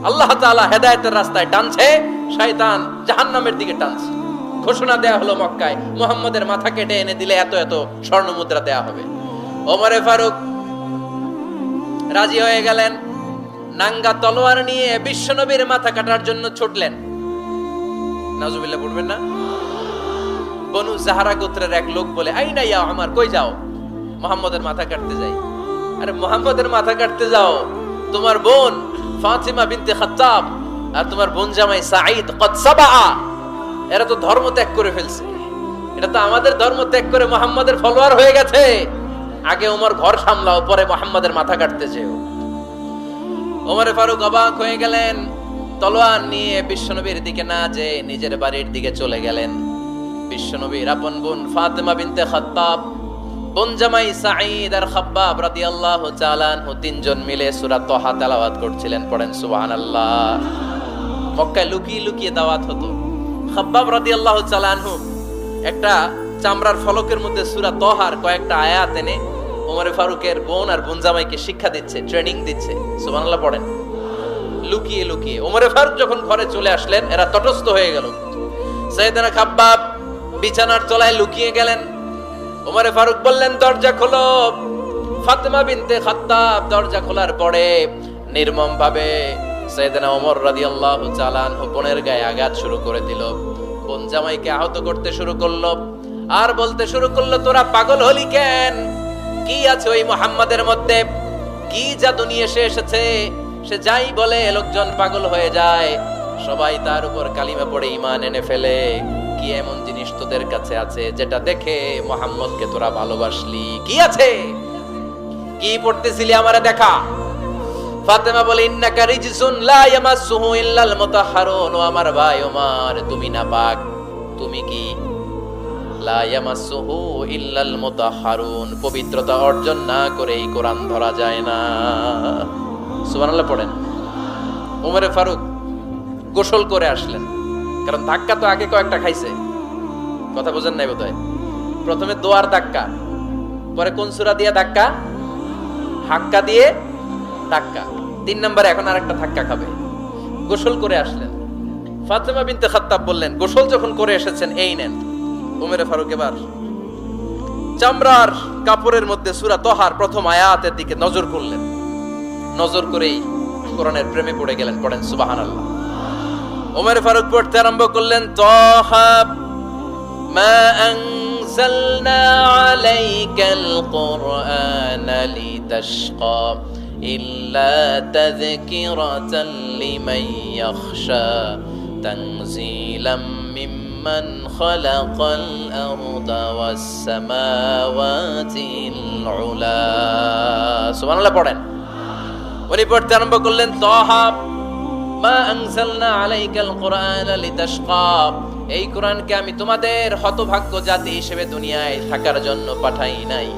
আল্লাহ তাআলা হেদায়েতের রাস্তায় টানছে, শয়তান জাহান্নামের দিকে টানছে। ঘোষণা দেয়া হলো মক্কায়, মুহাম্মদের মাথা কেটে এনে দিলে এত এত স্বর্ণ মুদ্রা দেয়া হবে। ওমরে ফারুক রাজি হয়ে গেলেন। নাঙ্গা তলোয়ার নিয়ে বিশ্বনবীর মাথা কাটার জন্য ছুটলেন। নাউজুবিল্লাহ পড়বেন না? বনু জাহরা গোত্রের এক লোক বলে, আইনা ইয়া আমার, কই যাও? মুহাম্মদের মাথা কাটতে যাই। আরে মুহাম্মদের মাথা কাটতে যাও? তোমার বোন ফাতিমা বিনতে খাত্তাব আর তোমার বোন জামাই সাঈদ কদ সাবা, এরা তো ধর্ম ত্যাগ করে ফেলছে। এটা তো আমাদের ধর্ম ত্যাগ করে মুহাম্মদের ফলোয়ার হয়ে গেছে। আগে ওমর ঘর সামলাও, পরে মুহাম্মদের মাথা কাটতে যেও। ওমর ফারুক অবাক হয়ে গেলেন। তলোয়ার নিয়ে বিশ্বনবীর দিকে না যে নিজের বাড়ির দিকে চলে গেলেন। বিশ্বনবীর আপন বোন ফাতিমা বিনতে খাত্তাব, বোন জামাই সাঈদ আর খাব্বাব রাদিয়াল্লাহু তাআলা আনহু তিনজন মিলে সূরা তাহা তেলাওয়াত করছিলেন। পড়েন সুবহানাল্লাহ। মক্কায় লুকিয়ে লুকিয়ে দাওয়াত হতো। খাব্বাব রাদিয়াল্লাহু তাআলা আনহু একটা চামড়ার ফলকের মধ্যে সূরা তাহার কয়েকটা আয়াত এনে ওমর ফারুকের বোন আর বোন জামাইকে শিক্ষা দিচ্ছে, ট্রেনিং দিচ্ছে। সুবহানাল্লাহ পড়েন। লুকিয়ে লুকিয়ে ওমর ফারুক যখন ঘরে চলে আসলেন, এরা তটস্থ হয়ে গেল। সাইয়েদনা খাব্বাব বিছানার তলায় লুকিয়ে গেলেন। ওমর ফারুক বললেন, দরজা খোলো। ফাতিমা বিনতে খাত্তাব দরজা খোলার পরে নির্মম ভাবে সাইয়েদনা ওমর রাদিয়াল্লাহু তাআলা আনহু বোনের গায়ে আঘাত শুরু করে দিল। বোন জামাইকে আহত করতে শুরু করলো আর বলতে শুরু করলো, তোরা পাগল হলি কেন? কি আছে ওই মুহাম্মাদের মধ্যে? কি জাদু নিয়ে সে এসেছে? সে যাই বলে লোকজন পাগল হয়ে যায়, সবাই তার উপর কালিমা পড়ে ঈমান এনে ফেলে। কি এমন জিনিস তোদের কাছে আছে যেটা দেখে মুহাম্মদকে তোরা ভালোবাসলি? কি আছে? কি পড়তেছিলি আমারে দেখা। ফাতেমা বলে, ইন্নাকা রিজসুন লা ইয়ামাসসুহু ইল্লাল মুতাহহারুন। ও আমার ভাই ওমর, তুমি নাপাক। তুমি কি? লা ইয়ামাসসুহু ইল্লাল মুতাহহারুন, পবিত্রতা অর্জন না করে এই কোরআন ধরা যায় না। সুবহানাল্লাহ পড়েন। ওমর ফারুক গোসল করে আসলেন, কারণ ধাক্কা তো আগে কয়েকটা খাইছে। কথা বোঝেন নাই বোধহয়? প্রথমে দোয়ার ধাক্কা, পরে কোন সূরা দিয়ে ধাক্কা? হাক্কা দিয়ে ধাক্কা। 3 নম্বরে এখন আরেকটা ধাক্কা খাবে। গোসল করে আসলেন। ফাতিমা বিনতে খাত্তাব বললেন, গোসল যখন করে এসেছেন, এই নেন। ওমর ফারুক এবার চামড়ার কাপড়ের মধ্যে সূরা তাহার প্রথম আয়াতের দিকে নজর করলেন। নজর করেই কোরআনের প্রেমে পড়ে গেলেন। পড়েন সুবহানাল্লাহ। ওমর ফারুক পড়তে আরম্ভ করলেন, তাহা মা আনজালনা আলাইকাল কুরআনা লিতাশকা ইল্লা তাযকিরাতাল লিমান ইয়াখশা তানজিলাম মিম্মান খালাকাল আরদা ওয়াস সামাওয়াতিল উলা। সুবহানাল্লাহ পড়েন। উনি পড়তে আরম্ভ করলেন, তাহা মা আনজালনা আলাইকাল কুরআনা লিতাশকা, এই কোরআনকে আমি তোমাদের হতভাগ্য জাতি হিসেবে দুনিয়ায় থাকার জন্য পাঠাই নাই।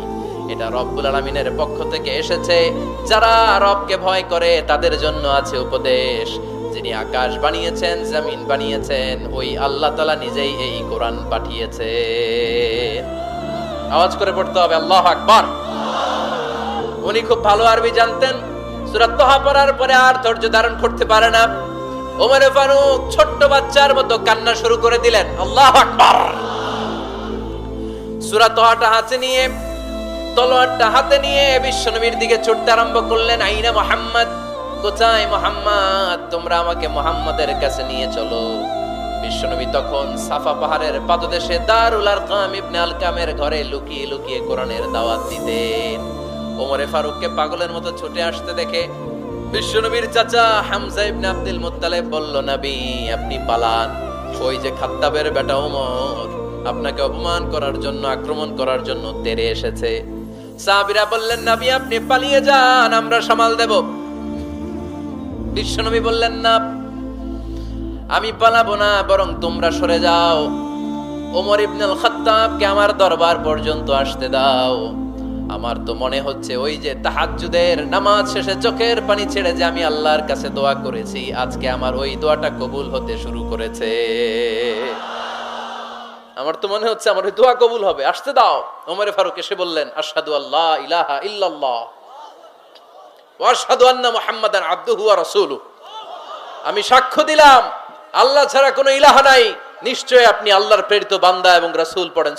এটা রব্বুল আলামিনের পক্ষ থেকে এসেছে। যারা রবকে ভয় করে তাদের জন্য আছে উপদেশ। যিনি আকাশ বানিয়েছেন, জমিন বানিয়েছেন, ওই আল্লাহ তাআলা নিজেই এই কোরআন পাঠিয়েছেন। আওয়াজ করে পড়তে হবে, আল্লাহু আকবার। উনি খুব ভালো আরবি জানতেন। সূরা তাহা পড়ার পরে আর ধৈর্য ধারণ করতে পারে না। ওমর ফারুক ছোট্ট বাচ্চার মতো কান্না শুরু করে দিলেন। আল্লাহু আকবার। সূরা তাহাটা হাতে নিয়ে, তলোয়ারটা হাতে নিয়ে বিশ্বনবীর দিকে ছুটতে আরম্ভ করলেন। আইনা মুহাম্মদ, কোথায় মুহাম্মদ? তোমরা আমাকে মুহাম্মাদের কাছে নিয়ে চলো। বিশ্বনবী তখন সাফা পাহাড়ের পাদদেশে দারুল আরকাম ইবনে আলকামের ঘরে লুকিয়ে লুকিয়ে কোরআনের দাওয়াত দিতেন। ওমর ফারুককে পাগলের মতো ছুটে আসতে দেখে বিশ্বনবীর চাচা হামজা ইবনে আব্দুল মুত্তালিব বলল, নবী আপনি পালান। ওই যে খাত্তাবের বেটা ওমর আপনাকে অপমান করার জন্য, আক্রমণ করার জন্য তেড়ে এসেছে। সাহাবীরা বললেন, নবী আপনি পালিয়ে যান, আমরা সামাল দেব। বিশ্বনবী বললেন, না আমি পালাবো না, বরং তোমরা সরে যাও। ওমর ইবনুল খাত্তাবকে আমার দরবার পর্যন্ত আসতে দাও। আমার তো মনে হচ্ছে ওই যে তাহাজ্জুদের নামাজ শেষে চোখের পানি ছেড়ে যে আমি আল্লাহর কাছে দোয়া করেছি, আজকে আমার ওই দোয়াটা কবুল হতে শুরু করেছে। আমার তো মনে হচ্ছে আমার ওই দোয়া কবুল হবে, আসতে দাও। ওমর ফারুক এসে বললেন, আশহাদু আল্লা ইলাহা ইল্লাল্লাহ ওয়া আশহাদু আন্না মুহাম্মাদান আবদুহু ওয়া রাসূলুহু। আমি সাক্ষ্য দিলাম আল্লাহ ছাড়া কোনো ইলাহ নাই, নিশ্চয় আপনি আল্লাহর প্রেরিত বান্দা এবং রাসূল। পড়েন